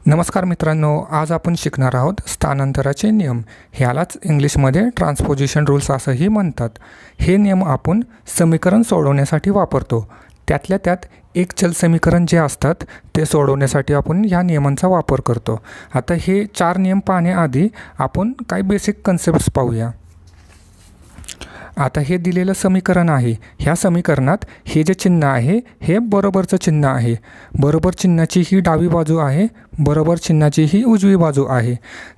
नमस्कार मित्रांनो, आज आपण शिकणार आहोत स्थानांतराचे नियम. ह्यालाच इंग्लिशमध्ये ट्रान्सपोजिशन रूल्स असंही म्हणतात. हे नियम आपण समीकरण सोडवण्यासाठी वापरतो. त्यातल्या त्यात एक चल समीकरण जे असतात ते सोडवण्यासाठी आपण ह्या नियमांचा वापर करतो. आता हे 4 नियम पाहण्याआधी आपण काही बेसिक कन्सेप्ट्स पाहूया. आता हे दिलेलं समीकरण आहे. ह्या समीकरणात हे जे चिन्ह आहे हे बरोबरचं चिन्ह आहे. बरोबर चिन्हाची ही डावी बाजू आहे, बरोबर चिन्हाची ही उजवी बाजू आहे.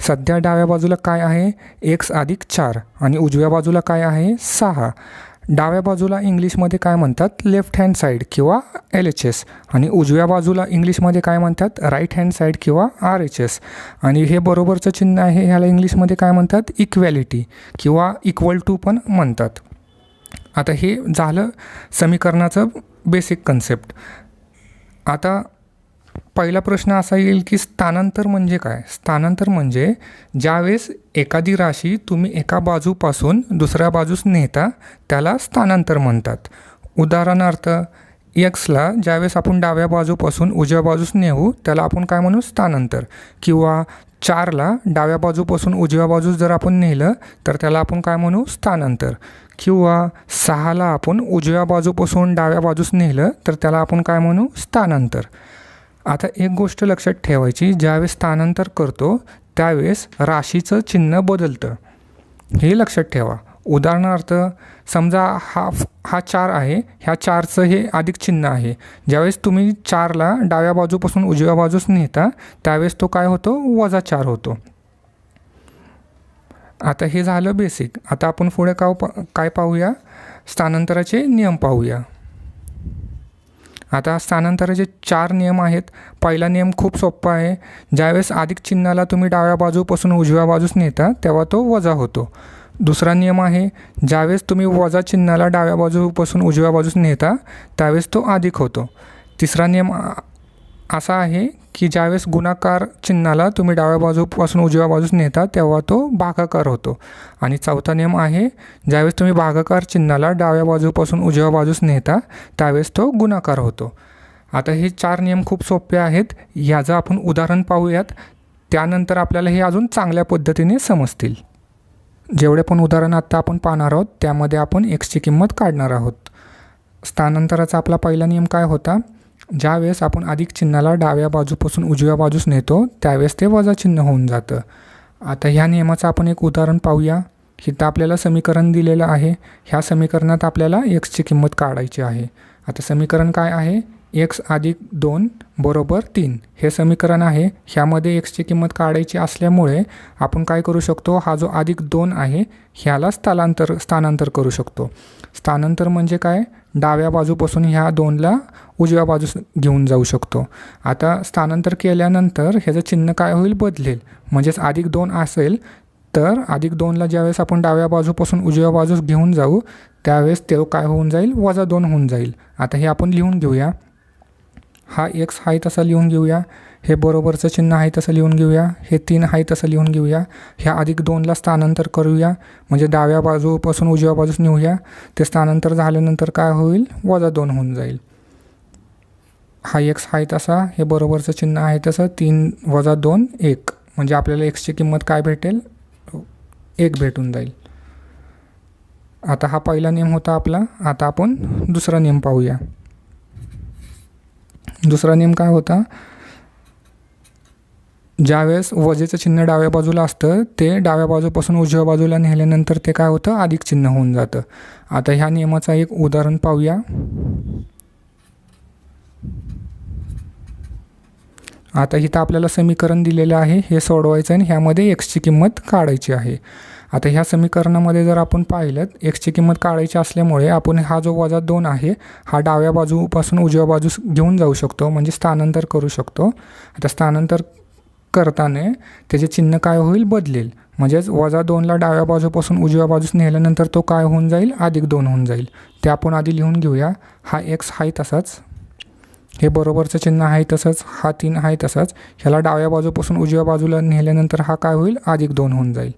सध्या डाव्या बाजूला काय आहे? x + 4 आणि उजव्या बाजूला काय आहे? 6. डाव्या बाजूला इंग्लिशमध्ये काय म्हणतात? लेफ्ट हँड साईड किंवा LHS आणि उजव्या बाजूला इंग्लिशमध्ये काय म्हणतात? राईट हँड साईड किंवा RHS. आणि हे बरोबरचं चिन्ह आहे, ह्याला इंग्लिशमध्ये काय म्हणतात? इक्वॅलिटी किंवा इक्वल टू पण म्हणतात. आता हे झालं समीकरणाचं बेसिक कन्सेप्ट. आता पहिला प्रश्न असा येईल की स्थानांतर म्हणजे काय? स्थानांतर म्हणजे ज्यावेळेस एखादी राशी तुम्ही एका बाजूपासून दुसऱ्या बाजूस नेता त्याला स्थानांतर म्हणतात. उदाहरणार्थ एक्सला ज्यावेळेस आपण डाव्या बाजूपासून उजव्या बाजूस नेऊ त्याला आपण काय म्हणू? स्थानांतर. किंवा 4ला डाव्या बाजूपासून उजव्या बाजूस जर आपण नेलं तर त्याला आपण काय म्हणू? स्थानांतर. किंवा 6ला आपण उजव्या बाजूपासून डाव्या बाजूस नेलं तर त्याला आपण काय म्हणू? स्थानांतर. आता एक गोष्ट लक्षात ठेवायची, ज्यावेळेस स्थानांतर करतो त्यावेळेस राशीचं चिन्ह बदलतं, हे लक्षात ठेवा. उदाहरणार्थ समजा हा 4 आहे, ह्या 4चं हे अधिक चिन्ह आहे. ज्यावेळेस तुम्ही 4ला डाव्या बाजूपासून उजव्या बाजूस नेता त्यावेळेस तो काय होतो? -4 होतो. आता हे झालं बेसिक. आता आपण पुढे काय पाहूया? स्थानांतराचे नियम पाहूया. आता स्थानांतराचे 4 नियम आहेत. पहिला नियम खूप सोपा आहे. ज्यावेळेस अधिक चिन्हाला तुम्ही डाव्या बाजूपासून उजव्या बाजूस नेता तेव्हा तो वजा होतो. दुसरा नियम आहे, ज्यावेळेस तुम्ही वजा चिन्हाला डाव्या बाजूपासून उजव्या बाजूस नेता त्यावेळेस तो अधिक होतो. तिसरा नियम असा आहे की ज्यावेळेस गुणाकार चिन्हाला तुम्ही डाव्या बाजूपासून उजव्या बाजूस नेता तेव्हा तो भागाकार होतो. आणि चौथा नियम आहे, ज्यावेळेस तुम्ही भागाकार चिन्हाला डाव्या बाजूपासून उजव्या बाजूस नेता त्यावेळेस तो गुणाकार होतो. आता हे 4 नियम खूप सोपे आहेत. ह्याचं आपण उदाहरण पाहूयात. त्यानंतर आपल्याला हे अजून चांगल्या पद्धतीने समजतील. जेवढे पण उदाहरण आत्ता आपण पाहणार आहोत त्यामध्ये आपण एक्सची किंमत काढणार आहोत. स्थानांतराचा आपला पहिला नियम काय होता? ज्यावेळेस आपण अधिक चिन्हाला डाव्या बाजूपासून उजव्या बाजूस नेतो त्यावेळेस ते वजा चिन्ह होऊन जातं. आता ह्या नियमाचं आपण एक उदाहरण पाहूया. इथं आपल्याला समीकरण दिलेलं आहे. ह्या समीकरणात आपल्याला एक्सची किंमत काढायची आहे. आता समीकरण काय आहे? x + 2 = 3 हे समीकरण आहे. ह्यामध्ये एक्सची किंमत काढायची असल्यामुळे आपण काय करू शकतो? हा जो +2 आहे ह्याला स्थानांतर करू शकतो. स्थानांतर म्हणजे काय? डाव्या बाजूपासून ह्या 2ला उजव्या बाजूस घेऊन जाऊ शकतो. आता स्थानांतर केल्यानंतर ह्याचं चिन्ह काय होईल? बदलेल. म्हणजेच +2 असेल तर +2ला ज्यावेळेस आपण डाव्या बाजूपासून उजव्या बाजूस घेऊन जाऊ त्यावेळेस ते काय होऊन जाईल? -2 होऊन जाईल. आता हे आपण लिहून घेऊया. हा x आहे तसा लिहून घेऊया. हे बरोबरचं चिन्ह आहे तसं लिहून घेऊया. हे 3 आहे तसं लिहून घेऊया. ह्या +2ला स्थानांतर करूया म्हणजे डाव्या बाजूपासून उजव्या बाजूस नेऊया. ते स्थानांतर झाल्यानंतर काय होईल? -2 होऊन जाईल. हा x आहे तसा, हे बरोबरचं चिन्ह आहे तसं 3 - 2 1 म्हणजे आपल्याला एक्सची किंमत काय भेटेल? 1 भेटून जाईल. आता हा पहिला नियम होता आपला. आता आपण दुसरा नियम पाहूया. दुसरा नियम काय होता? ज्यावेळेस वजेचं चिन्ह डाव्या बाजूला असतं ते डाव्या बाजूपासून उजव्या बाजूला नेल्यानंतर ते काय होतं? अधिक चिन्ह होऊन जातं. आता ह्या नियमाचं एक उदाहरण पाहूया. आता इथं आपल्याला समीकरण दिलेलं आहे, हे सोडवायचं आणि ह्यामध्ये एक्सची किंमत काढायची आहे. आता ह्या समीकरणामध्ये जर आपण पाहिलं एक्सची किंमत काढायची असल्यामुळे आपण हा जो -2 आहे हा डाव्या बाजूपासून उजव्या बाजूस घेऊन जाऊ शकतो म्हणजे स्थानांतर करू शकतो. आता स्थानांतर करताना त्याचे चिन्ह काय होईल? बदलेल. म्हणजेच -2ला डाव्या बाजूपासून उजव्या बाजूस नेल्यानंतर तो काय होऊन जाईल? +2 होऊन जाईल. ते आपण आधी लिहून घेऊया. हा x आहे तसाच, हे बरोबरचं चिन्ह आहे तसंच, हा 3 आहे तसाच. ह्याला डाव्या बाजूपासून उजव्या बाजूला नेल्यानंतर हा काय होईल? +2 होऊन जाईल.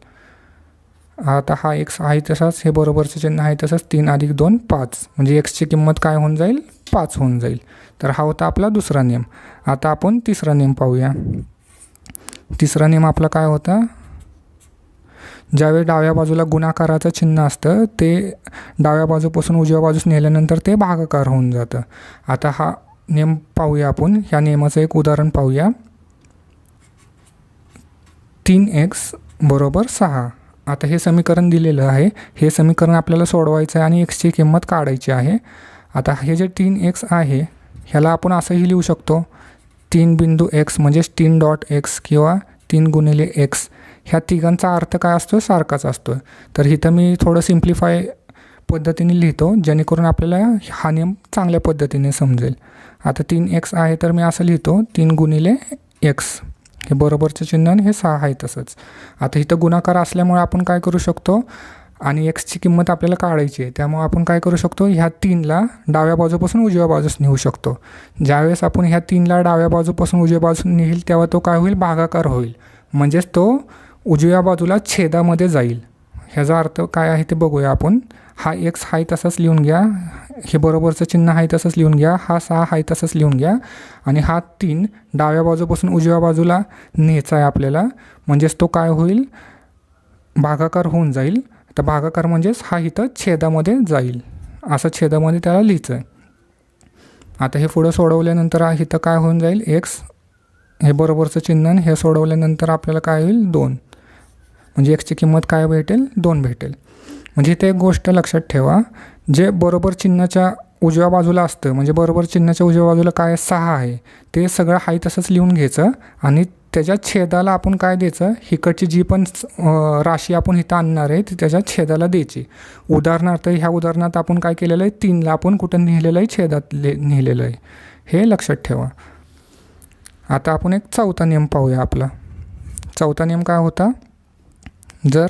आता हा x आहे तसाच, हे बरोबरचं चिन्ह आहे तसंच, 3 + 2 5 म्हणजे एक्सची किंमत काय होऊन जाईल? 5 होऊन जाईल. तर हा होता आपला दुसरा नियम. आता आपण तिसरा नियम पाहूया. तिसरा नियम आपला काय होता, ज्यावेळी डाव्या बाजूला गुणाकाराचं चिन्ह असतं ते डाव्या बाजूपासून उजव्या बाजूस नेल्यानंतर ते भागाकार होऊन जातं. आता हा नियम पाहूया आपण. ह्या नियमाचं एक उदाहरण पाहूया. 3x बरोबर 6. आता हे समीकरण दिलेलं आहे. हे समीकरण आपल्याला सोडवायचं आहे आणि एक्सची किंमत काढायची आहे. आता हे जे 3x आहे ह्याला आपण असंही लिहू शकतो, 3 बिंदू x म्हणजेच 3 डॉट x किंवा 3 गुणिले x. ह्या तिघांचा अर्थ काय असतो, सारखाच असतो. तर इथं मी थोडं सिम्प्लिफाय पद्धतीने लिहितो जेणेकरून आपल्याला हा नियम चांगल्या पद्धतीने समजेल. आता 3x आहे तर मी असं लिहितो 3 गुणिले x, हे बरोबरचं चिन्ह आणि हे 6 आहे तसंच. आता इथं गुणाकार असल्यामुळे आपण काय करू शकतो, आणि एक्सची किंमत आपल्याला काढायची आहे त्यामुळे आपण काय करू शकतो, ह्या 3ला डाव्या बाजूपासून उजव्या बाजूस नेऊ शकतो. ज्यावेळेस आपण ह्या 3ला डाव्या बाजूपासून उजव्या बाजूस नेईल तेव्हा तो काय होईल, भागाकार होईल. म्हणजेच तो उजव्या बाजूला छेदामध्ये जाईल. ह्याचा अर्थ काय आहे ते बघूया आपण. हा एक्स आहे तसंच लिहून घ्या, हे बरोबरचं चिन्ह आहे तसंच लिहून घ्या, हा 6 आहे तसंच लिहून घ्या आणि हा 3 डाव्या बाजूपासून उजव्या बाजूला न्यायचा आहे आपल्याला. म्हणजेच तो काय होईल, भागाकार होऊन जाईल. तर भागाकार म्हणजेच हा इथं छेदामध्ये जाईल, असं छेदामध्ये त्याला लिहायचं आहे. आता हे पुढं सोडवल्यानंतर इथं काय होऊन जाईल, एक्स हे बरोबरचं चिन्ह आणि हे सोडवल्यानंतर आपल्याला काय होईल, 2. म्हणजे एक्सची किंमत काय भेटेल, 2 भेटेल. म्हणजे इथे एक गोष्ट लक्षात ठेवा, जे बरोबर चिन्हाच्या उजव्या बाजूला असतं, म्हणजे बरोबर चिन्हाच्या उजव्या बाजूला काय 6 आहे ते सगळं आहे तसंच लिहून घ्यायचं आणि त्याच्या छेदाला आपण काय द्यायचं, इकडची जी पण राशी आपण इथं आणणार आहे ती त्याच्या छेदाला द्यायची. उदाहरणार्थ ह्या उदाहरणात आपण काय केलेलं आहे, 3ला आपण कुठं लिहिलेलं आहे, छेदात लिहिलेलं आहे, हे लक्षात ठेवा. आता आपण एक चौथा नियम पाहूया. आपला चौथा नियम काय होता, जर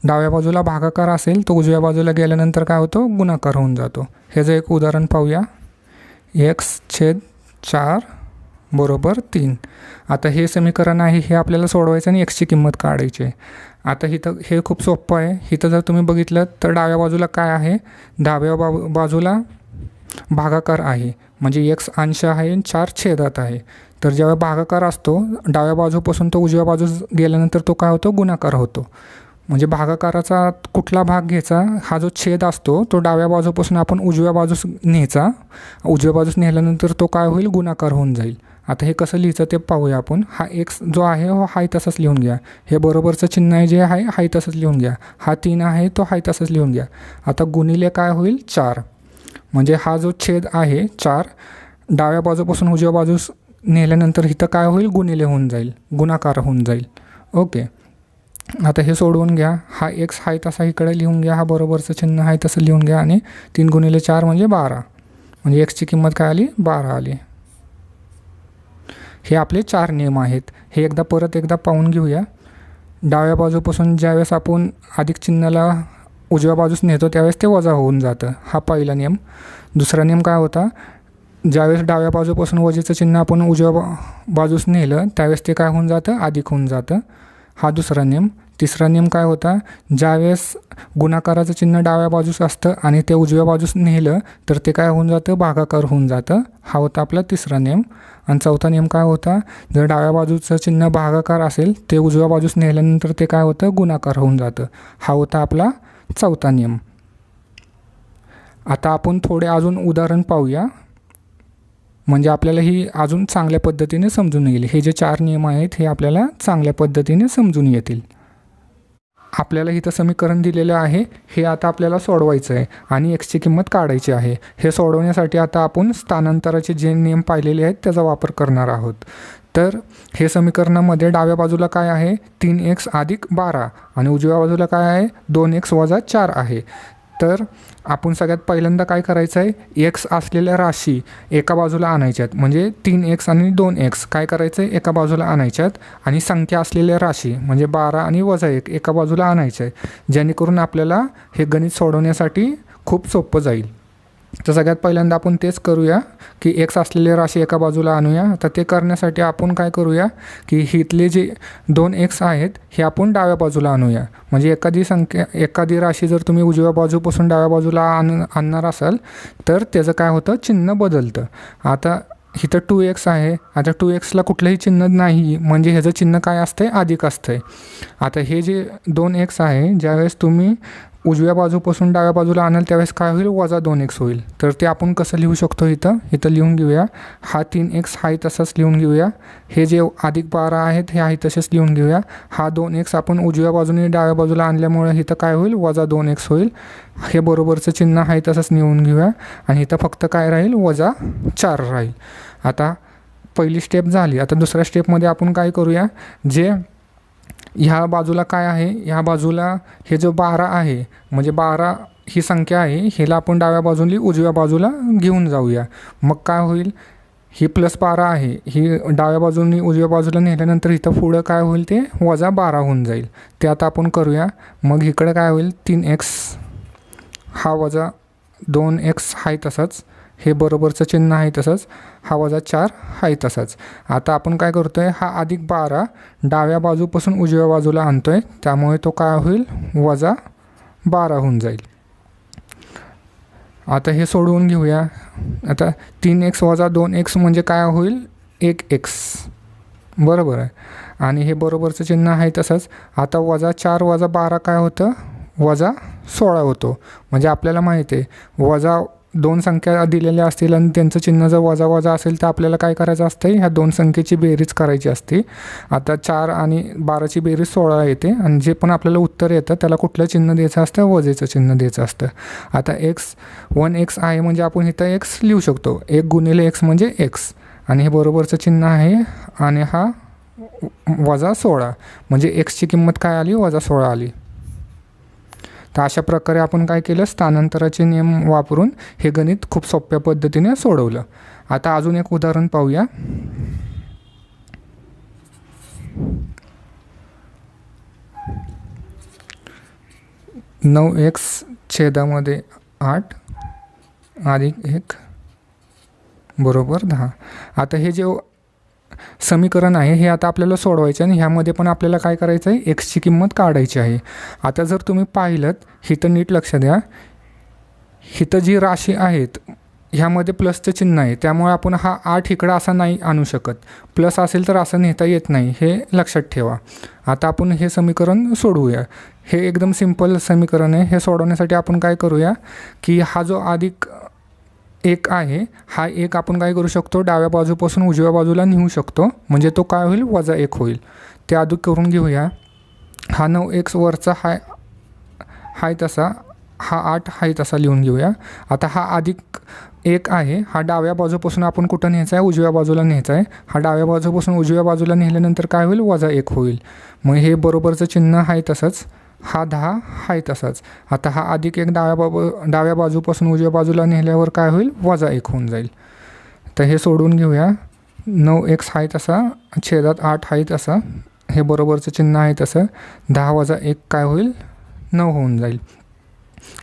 डाव्या बाजूला भागाकार असेल तो उजव्या बाजूला गेल्यानंतर काय होतो, गुणाकार होऊन जातो. ह्याचं एक उदाहरण पाहूया. x/4 बरोबर 3. आता हे समीकरण आहे, हे आपल्याला सोडवायचं आणि एक्सची किंमत काढायची आहे. आता इथं हे खूप सोपं आहे. इथं जर तुम्ही बघितलं तर डाव्या बाजूला काय आहे, डाव्या बाजूला भागाकार आहे, म्हणजे x अंश आहे आणि 4 छेदात आहे. तर जेव्हा भागाकार असतो डाव्या बाजूपासून तो उजव्या बाजूस गेल्यानंतर तो काय होतो, गुणाकार होतो. म्हणजे भागाकाराचा कुठला भाग घ्यायचा, हा जो छेद असतो तो डाव्या बाजूपासून आपण उजव्या बाजूस न्यायचा, उजव्या बाजूस नेल्यानंतर तो काय होईल, गुणाकार होऊन जाईल. आता हे कसं लिहायचं ते पाहूया आपण. हा एक्स जो आहे हो हाय तसंच लिहून घ्या, हे बरोबरचं चिन्ह आहे जे आहे हाय तसंच लिहून घ्या, हा 3 आहे तो हाय तसंच लिहून घ्या. आता गुणिले काय होईल, 4. म्हणजे हा जो छेद आहे 4 डाव्या बाजूपासून उजव्या बाजूस नेल्यानंतर इथं काय होईल, गुणिले होऊन जाईल, गुणाकार होऊन जाईल. ओके. आता हे सोडवून घ्या, हा एक्स आहे तसा इकडे लिहून घ्या, हा बरोबरचं चिन्ह आहे तसं लिहून घ्या आणि 3 गुणिले 4 म्हणजे 12. म्हणजे एक्सची किंमत काय आली, 12 आली. हे आपले 4 नियम आहेत. हे परत एकदा पाहून घेऊया. डाव्या बाजूपासून ज्यावेळेस आपण अधिक चिन्हाला उजव्या बाजूस नेतो त्यावेळेस ते वजा होऊन जातं, हा पहिला नियम. दुसरा नियम काय होता, ज्यावेळेस डाव्या बाजूपासून वजेचं चिन्ह आपण उजव्या बाजूस नेलं त्यावेळेस ते काय होऊन जातं, अधिक होऊन जातं, हा दुसरा नियम. तिसरा नियम काय होता, ज्यावेळेस गुणाकाराचं चिन्ह डाव्या बाजूस असतं आणि ते उजव्या बाजूस नेलं तर ते काय होऊन जातं, भागाकार होऊन जातं, हा होता आपला तिसरा नियम. आणि चौथा नियम काय होता, जर डाव्या बाजूचं चिन्ह भागाकार असेल ते उजव्या बाजूस नेल्यानंतर ते काय होतं, गुणाकार होऊन जातं, हा होता आपला चौथा नियम. आता आपण थोडे अजून उदाहरण पाहूया, म्हणजे आपल्याला ही अजून चांगल्या पद्धतीने समजून येईल. हे जे 4 नियम आहेत हे आपल्याला चांगल्या पद्धतीने समजून येतील. आपल्याला इथं समीकरण दिलेलं आहे, हे आता आपल्याला सोडवायचं आहे आणि एक्सची किंमत काढायची आहे. हे सोडवण्यासाठी आता आपण स्थानांतराचे जे नियम पाहिलेले आहेत त्याचा वापर करणार आहोत. तर हे समीकरणामध्ये डाव्या बाजूला काय आहे, 3x अधिक 12 आणि उजव्या बाजूला काय आहे, 2x वजा 4 आहे. तर आपण सगळ्यात पहिल्यांदा काय करायचं आहे, एक्स असलेल्या राशी एका बाजूला आणायच्यात. म्हणजे 3x आणि 2x काय करायचं आहे, एका बाजूला आणायच्यात आणि संख्या असलेल्या राशी म्हणजे 12 आणि वजा 1 एका बाजूला आणायचं आहे, जेणेकरून आपल्याला हे गणित सोडवण्यासाठी खूप सोपं जाईल. तर सगळ्यात पहिल्यांदा आपण तेच करूया की एक्स असलेले राशी एका बाजूला आणूया. तर ते करण्यासाठी आपण काय करूया की इथले जे 2x आहेत हे आपण डाव्या बाजूला आणूया. म्हणजे एखादी राशी जर तुम्ही उजव्या बाजूपासून डाव्या बाजूला आणणार असाल तर त्याचं काय होतं, चिन्ह बदलतं. आता इथं 2x आहे. आता 2xला कुठलंही चिन्ह नाही, म्हणजे ह्याचं चिन्ह काय असतंय, अधिक असतंय. आता हे जे 2x आहे, ज्यावेळेस तुम्ही उजव्या बाजूपासून डाव्या बाजूला आणाल त्यावेळेस काय होईल, वजा 2x होईल. तर ते आपण कसं लिहू शकतो, इथं लिहून घेऊया. हा 3x आहे तसाच लिहून घेऊया. हे जे +12 आहेत हे आहे तसेच लिहून घेऊया. हा 2x आपण उजव्या बाजूने डाव्या बाजूला आणल्यामुळे इथं काय होईल, वजा 2x होईल. हे बरोबरचं चिन्ह आहे तसंच लिहून घेऊया. आणि इथं फक्त काय राहील, -4 राहील. आता पहिली स्टेप झाली. आता दुसऱ्या स्टेपमध्ये आपण काय करूया, जे ह्या बाजूला काय आहे, ह्या बाजूला हे जो 12 आहे, म्हणजे 12 ही संख्या आहे, हिला आपण डाव्या बाजूला उजव्या बाजूला घेऊन जाऊया. मग काय होईल, ही +12 आहे, ही डाव्या बाजूने उजव्या बाजूला नेल्यानंतर इथं पुढं काय होईल, ते -12 होऊन जाईल. ते आता आपण करूया. मग इकडे काय होईल, 3x, हा -2x आहे तसाच, हे बरोबरचं चिन्ह आहे तसंच, हा -4 आहे तसाच. आता आपण काय करतो आहे, हा +12 डाव्या बाजूपासून उजव्या बाजूला आणतो आहे, त्यामुळे तो काय होईल, -12 होऊन जाईल. आता हे सोडवून घेऊया. आता 3x - 2x म्हणजे काय होईल, 1x, बरोबर आहे. आणि हे बरोबरचं चिन्ह आहे तसंच. आता -4 - 12 काय होतं, -16 होतो. म्हणजे आपल्याला माहिती आहे, 2 संख्या दिलेल्या असतील आणि त्यांचं चिन्ह जर वजा असेल तर आपल्याला काय करायचं असतं, ह्या 2 संख्येची बेरीज करायची असते. आता 4 आणि 12ची बेरीज 16 येते. आणि जे पण आपल्याला उत्तर येतं त्याला कुठलं चिन्ह द्यायचं असतं, वजेचं चिन्ह द्यायचं असतं. आता 1x आहे म्हणजे आपण इथं x लिहू शकतो. 1 × x म्हणजे x, आणि हे बरोबरचं चिन्ह आहे. आणि हा -16 म्हणजे xची किंमत काय आली, -16 आली. तर अशा प्रकारे आपण काय केलं, स्थानांतराचे नियम वापरून हे गणित खूप सोप्या पद्धतीने सोडवलं. आता अजून एक उदाहरण पाहूया. 9x छेदामध्ये 8 अधिक 1 बरोबर 10. आता हे जे समीकरण आहे हे आता आपल्याला सोडवायचं आणि ह्यामध्ये पण आपल्याला काय करायचं आहे, एक्सची किंमत काढायची आहे. आता जर तुम्ही पाहिलं, हिथं नीट लक्ष द्या, हिथं जी राशी आहेत ह्यामध्ये प्लसचं चिन्ह आहे, त्यामुळे आपण हा 8 इकडं असा नाही आणू शकत. प्लस असेल तर असं नेता येत नाही, हे लक्षात ठेवा. आता आपण हे समीकरण सोडवूया. हे एकदम सिंपल समीकरण आहे. हे सोडवण्यासाठी आपण काय करूया, की हा जो अधिक 1 आहे, हा 1 आपण काय करू शकतो, डाव्या बाजूपासून उजव्या बाजूला नेऊ शकतो, म्हणजे तो काय होईल, -1 होईल. ते अधिक करून घेऊया. हा 9x वरचा हाय तसा, हा 8 हाय तसा लिहून घेऊया. आता हा अधिक 1 आहे, हा डाव्या बाजूपासून आपण कुठं न्यायचा आहे, उजव्या बाजूला न्यायचा आहे. हा डाव्या बाजूपासून उजव्या बाजूला नेल्यानंतर काय होईल, -1 होईल. मग हे बरोबरचं चिन्ह आहे तसंच, हा 10 आहे तसाच. आता हा अधिक 1 डाव्या बाजूपासून उजव्या बाजूला नेल्यावर काय होईल, -1 होऊन जाईल. तर हे सोडून घेऊया. 9x आहे तसा, छेदात 8 आहे तसा, हे बरोबरचं चिन्ह आहे तसं, 10 - 1 काय होईल, 9 होऊन जाईल.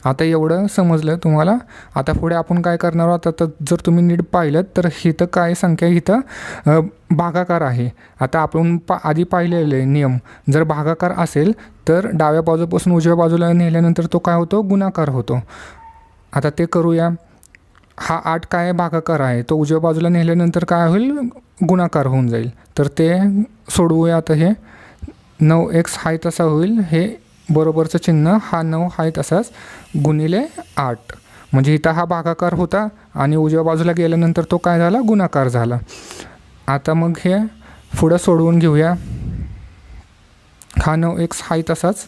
आता एवढं समजलं तुम्हाला. आता पुढे आपण काय करणार आहोत, आता जर तुम्ही नीट पाहिलं तर इथं काय संख्या, इथं भागाकार आहे. आता आपण आधी पाहिलेले नियम, जर भागाकार असेल तर डाव्या बाजूपासून उजव्या बाजूला नेल्यानंतर तो काय होतो, गुणाकार होतो. आता ते करूया. हा 8 काय भागाकार आहे, तो उजव्या बाजूला नेल्यानंतर काय होईल, गुणाकार होऊन जाईल. तर ते सोडवूया. आता हे 9x आहे तसा होईल, हे बरोबरचं चिन्ह, हा 9 आहे तसाच, ×8 म्हणजे इथं हा भागाकार होता आणि उजव्या बाजूला गेल्यानंतर तो काय झाला, गुणाकार झाला. आता मग हे पुढं सोडवून घेऊया. हा 9x आहे तसाच,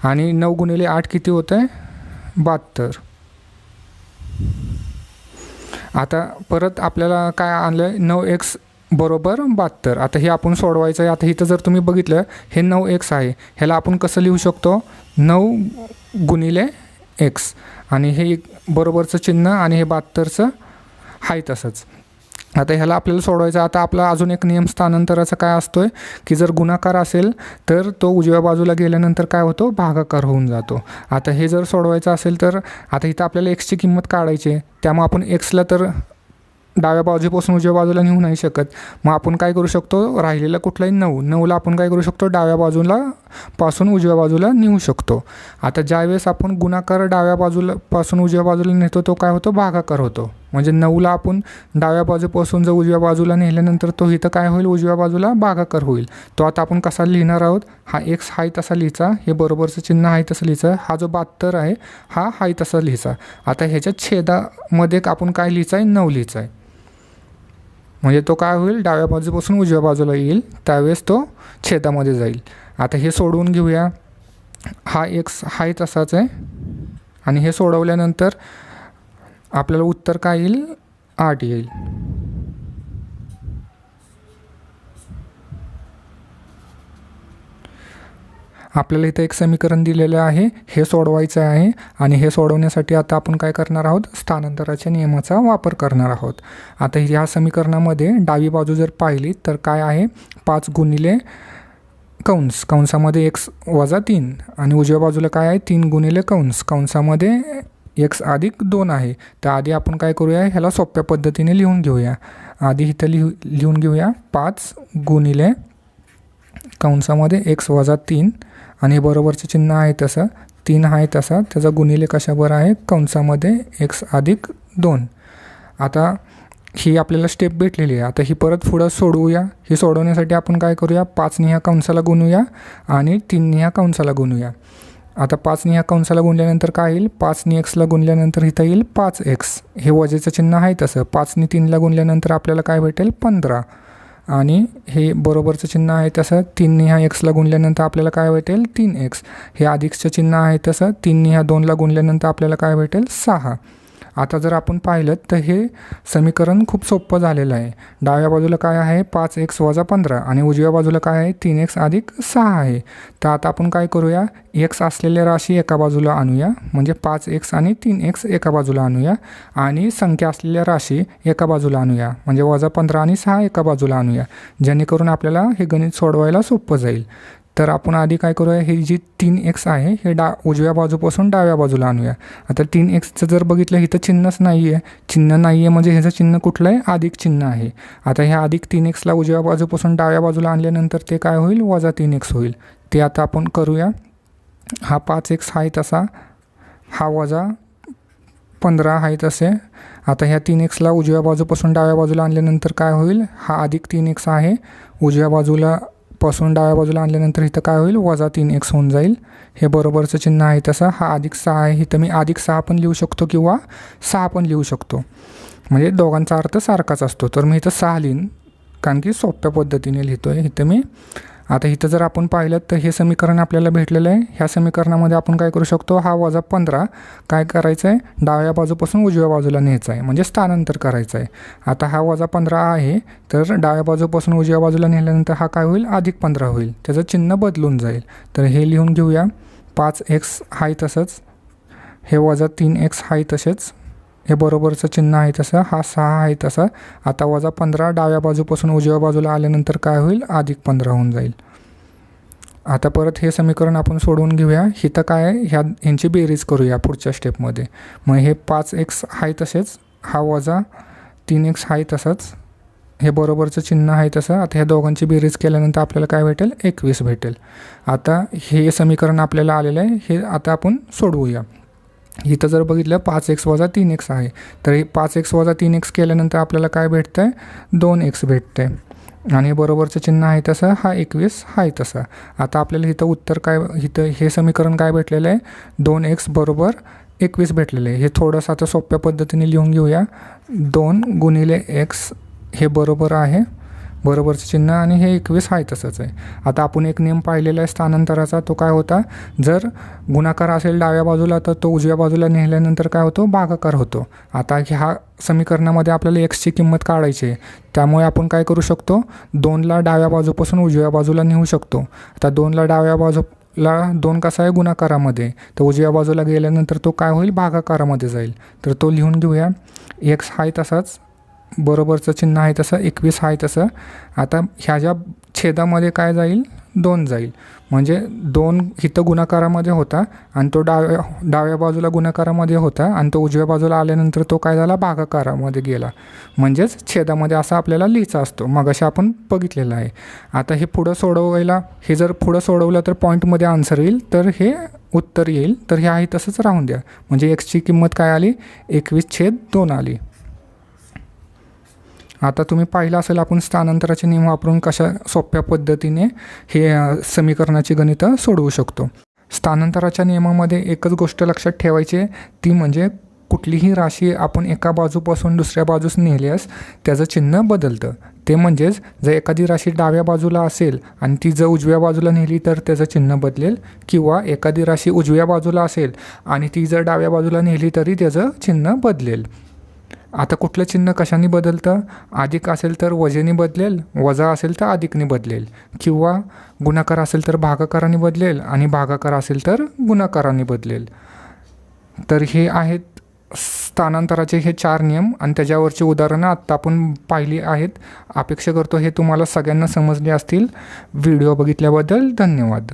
आणि 9 × 8 किती होतं आहे, 72. आता परत आपल्याला काय आणलं आहे, 9x बरोबर 72. आता हे आपण सोडवायचं आहे. आता इथं जर तुम्ही बघितलं, हे 9x आहे, ह्याला आपण कसं लिहू शकतो, 9 × x, आणि हे बरोबरचं चिन्ह आणि हे 72चं आहे तसंच. आता ह्याला आपल्याला सोडवायचं. आता आपला अजून एक नियम स्थानांतराचा काय असतो आहे, की जर गुणाकार असेल तर तो उजव्या बाजूला गेल्यानंतर काय होतो, भागाकार होऊन जातो. आता हे जर सोडवायचं असेल तर आता इथं आपल्याला एक्सची किंमत काढायची आहे, त्यामुळे आपण एक्सला तर डाव्या बाजूपासून उजव्या बाजूला नेऊ नाही शकत. मग आपण काय करू शकतो, राहिलेला कुठलाही 9ला आपण काय करू शकतो, डाव्या बाजूला पासून उजव्या बाजूला नेऊ शकतो. आता ज्यावेळेस आपण गुणाकार डाव्या बाजूला पासून उजव्या बाजूला नेतो तो काय होतो, भागाकार होतो. म्हणजे 9ला आपण डाव्या बाजूपासून जर उजव्या बाजूला नेल्यानंतर तो इथं काय होईल, उजव्या बाजूला भागाकार होईल. तो आता आपण कसा लिहिणार आहोत, हा एक्स आहे तसा लिहायचा, हे बरोबरचं चिन्ह आहे तसं लिहायचं, हा जो 72 आहे हा आहे तसा लिहायचा. आता ह्याच्या छेदामध्ये आपण काय लिहायचं आहे, 9 लिहायचं आहे. म्हणजे तो काय होईल, डाव्या बाजूपासून उजव्या बाजूला येईल त्यावेळेस तो छेदामध्ये जाईल. आता हे सोडवून घेऊया. हा एक्स आहे तसाच आहे आणि हे सोडवल्यानंतर आपल्याला उत्तर काय येईल, 8 येईल. आपल्याला इथं एक समीकरण दिलेलं आहे, हे सोडवायचं आहे आणि हे सोडवण्यासाठी आता आपण काय करणार आहोत, स्थानांतराच्या नियमाचा वापर करणार आहोत. आता ह्या समीकरणामध्ये डावी बाजू जर पाहिली तर काय आहे, 5 गुणिले कंसामध्ये x वजा 3 आणि उजव्या बाजूला काय आहे, 3 गुणिले कंसामध्ये x अधिक 2 आहे. तर आधी आपण काय करूया, ह्याला सोप्या पद्धतीने लिहून घेऊया. आधी इथं लिहून घेऊया 5 गुणिले कंसामध्ये x वजा 3 आणि बरोबरचं चिन्ह आहे तसं 3 आहे तसा, त्याचा गुणिले कशावर आहे, कंसामध्ये x अधिक 2. आता ही आपल्याला स्टेप भेटलेली आहे. आता ही परत पुढं सोडवूया. ही सोडवण्यासाठी आपण काय करूया, 5ने ह्या कंसाला गुणूया आणि 3ने ह्या कंसाला गुणूया. आता 5ने ह्या कंसाला गुणल्यानंतर काय येईल, 5ने xला गुणल्यानंतर इथं येईल 5x, हे वजेचं चिन्ह आहे तसं. 5ने 3ला गुणल्यानंतर आपल्याला काय भेटेल, 15 आणि हे बरोबरचं चिन्ह आहे तसं. 3ने ह्या xला गुणल्यानंतर आपल्याला काय भेटेल, 3x, हे अधिकचं चिन्ह आहे तसं. 3ने ह्या 2ला गुणल्यानंतर आपल्याला काय भेटेल, 6. आता जर आपण पाहिलं तर हे समीकरण खूप सोपं झालेलं आहे. डाव्या बाजूला काय आहे, 5x वजा 15 आणि उजव्या बाजूला काय आहे, 3x अधिक 6 आहे. तर आता आपण काय करूया, x असलेल्या राशी एका बाजूला आणूया, म्हणजे 5x आणि 3x एका बाजूला आणूया आणि संख्या असलेल्या राशी एका बाजूला आणूया, म्हणजे वजा 15 आणि 6 एका बाजूला आणूया, जेणेकरून आपल्याला हे गणित सोडवायला सोपं जाईल. तर आपण आधी काय करूया, हे जी 3x आहे हे उजव्या बाजूपासून डाव्या बाजूला आणूया. आता 3xचं जर बघितलं इथं चिन्हच नाही आहे, चिन्ह नाही आहे म्हणजे ह्याचं चिन्ह कुठलं आहे, अधिक चिन्ह आहे. आता ह्या अधिक 3xला उजव्या बाजूपासून डाव्या बाजूला आणल्यानंतर ते काय होईल, वजा 3x होईल. ते आता आपण करूया. हा 5x आहे तसा, हा वजा 15 आहे तसे. आता ह्या 3xला उजव्या बाजूपासून डाव्या बाजूला आणल्यानंतर काय होईल, हा अधिक 3x आहे, उजव्या बाजूला पासून डाव्या बाजूला आणल्यानंतर इथं काय होईल, वजा 3x होऊन जाईल. हे बरोबरचं चिन्ह आहे तसं. हा अधिक 6 आहे, इथं मी अधिक 6 पण लिहू शकतो किंवा 6 पण लिहू शकतो, म्हणजे दोघांचा अर्थ सारखाच असतो. तर मी इथं 6 लिहीन कारण की सोप्या पद्धतीने लिहितो आहे इथं मी. आता इथं जर आपण पाहिलं तर हे समीकरण आपल्याला भेटलेलं आहे. ह्या समीकरणामध्ये आपण काय करू शकतो, हा वजा 15 काय करायचं आहे, डाव्या बाजूपासून उजव्या बाजूला न्यायचा आहे, म्हणजे स्थानांतर करायचं आहे. आता हा वजा 15 आहे, तर डाव्या बाजूपासून उजव्या बाजूला नेल्यानंतर हा काय होईल, अधिक 15 होईल, त्याचं चिन्ह बदलून जाईल. तर हे लिहून घेऊया. 5x आहे तसंच, हे वजा 3x आहे तसेच, हे बरोबरचं चिन्ह आहे तसं. हा 6 आहे तसा. आता वजा 15 डाव्या बाजूपासून उजव्या बाजूला आल्यानंतर काय होईल, अधिक 15 होऊन जाईल. आता परत हे समीकरण आपण सोडवून घेऊया. इथं काय आहे, ह्यांची बेरीज करूया पुढच्या स्टेपमध्ये. मग हे 5x आहे तसेच, हा वजा 3x आहे तसंच, हे बरोबरचं चिन्ह आहे तसं. आता ह्या दोघांची बेरीज केल्यानंतर आपल्याला काय भेटेल, 21 भेटेल. आता हे समीकरण आपल्याला आलेलं आहे, हे आता आपण सोडवूया. इथं जर बघितलं 5x वजा 3x आहे, तर हे 5x वजा 3x केल्यानंतर आपल्याला काय भेटतं आहे, 2x भेटतं आहे आणि बरोबरचं चिन्ह आहे तसं. हा 21 आहे तसा. आता आपल्याला इथं उत्तर काय, इथं हे समीकरण काय भेटलेलं आहे, 2x बरोबर 21 भेटलेलं आहे. हे थोडंसं आता सोप्या पद्धतीने लिहून घेऊया. 2 गुणिले x हे बरोबर आहे, बरोबरचं चिन्ह आणि हे 21 आहे तसंच आहे. आता आपण एक नियम पाहिलेला आहे स्थानांतराचा, तो काय होता, जर गुणाकार असेल डाव्या बाजूला तर तो उजव्या बाजूला नेल्यानंतर काय होतो, भागाकार होतो. आता ह्या समीकरणामध्ये आपल्याला एक्सची किंमत काढायची आहे, त्यामुळे आपण काय करू शकतो, 2ला डाव्या बाजूपासून उजव्या बाजूला नेऊ शकतो. आता 2ला डाव्या बाजूला 2 कसा आहे, गुणाकारामध्ये, तर उजव्या बाजूला गेल्यानंतर तो काय होईल, भागाकारामध्ये जाईल. तर तो लिहून घेऊया. एक्स आहे तसाच, बरोबरचं चिन्ह आहे तसं 21 आहे तसं. आता ह्या ज्या छेदामध्ये काय जाईल, 2 जाईल. म्हणजे 2 इथं गुणाकारामध्ये होता आणि तो डाव्या बाजूला गुणाकारामध्ये होता आणि तो उजव्या बाजूला आल्यानंतर तो काय झाला, भागाकारामध्ये गेला. म्हणजेच छेदामध्ये असा आपल्याला लिहायचा असतो. मगाशी आपण बघितलेलं आहे. आता हे पुढं सोडवायला, हे जर पुढं सोडवलं तर पॉईंटमध्ये आन्सर येईल, तर हे उत्तर येईल. तर हे आहे तसंच राहून द्या. म्हणजे एक्सची किंमत काय आली, 21/2 आली. आता तुम्ही पाहिलं असेल आपण स्थानांतराचे नियम वापरून कशा सोप्या पद्धतीने हे समीकरणाची गणितं सोडवू शकतो. स्थानांतराच्या नियमामध्ये एकच गोष्ट लक्षात ठेवायची, ती म्हणजे कुठलीही राशी आपण एका बाजूपासून दुसऱ्या बाजूस नेल्यास त्याचं चिन्ह बदलतं. ते म्हणजेच जर एखादी राशी डाव्या बाजूला असेल आणि ती जर उजव्या बाजूला नेली तर त्याचं चिन्ह बदलेल, किंवा एखादी राशी उजव्या बाजूला असेल आणि ती जर डाव्या बाजूला नेली तरी त्याचं चिन्ह बदलेल. आता कुठलं चिन्ह कशाने बदलतं, अधिक असेल तर वजेने बदलेल, वजा असेल तर अधिकने बदलेल, किंवा गुणाकार असेल तर भागाकाराने बदलेल आणि भागाकार असेल तर गुणाकाराने बदलेल. तर हे आहेत स्थानांतराचे हे 4 नियम आणि त्याच्यावरची उदाहरणं आत्ता आपण पाहिली आहेत. अपेक्षा करतो हे तुम्हाला सगळ्यांना समजले असतील. व्हिडिओ बघितल्याबद्दल धन्यवाद.